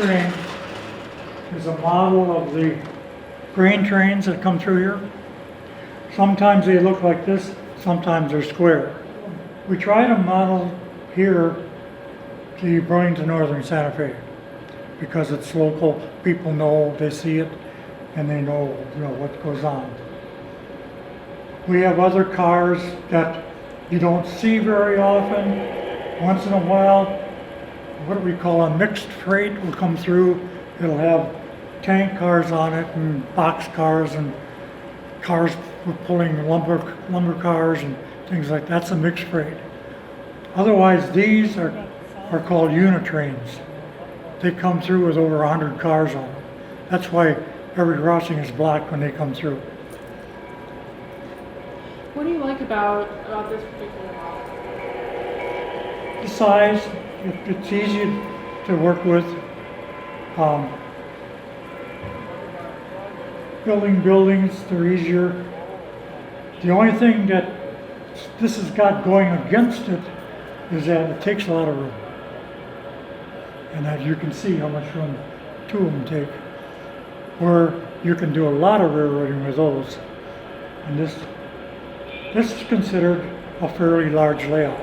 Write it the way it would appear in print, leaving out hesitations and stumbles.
train is a model of the grain trains that come through here. Sometimes they look like this, sometimes they're square. We try to model here the Burlington Northern Santa Fe because it's local, people know, they see it, and they know, what goes on. We have other cars that you don't see very often. Once in a while, what do we call a mixed freight will come through. It'll have tank cars on it and box cars and cars pulling lumber cars and things like that. That's a mixed freight. Otherwise, these are called unit trains. They come through with over 100 cars on them. That's why every crossing is blocked when they come through. What do you like about this particular model? The size, it's easy to work with. Building buildings, they're easier. The only thing that this has got going against it is that it takes a lot of room. And as you can see how much room two of them take. Where you can do a lot of railroading with those. And this is considered a fairly large layout.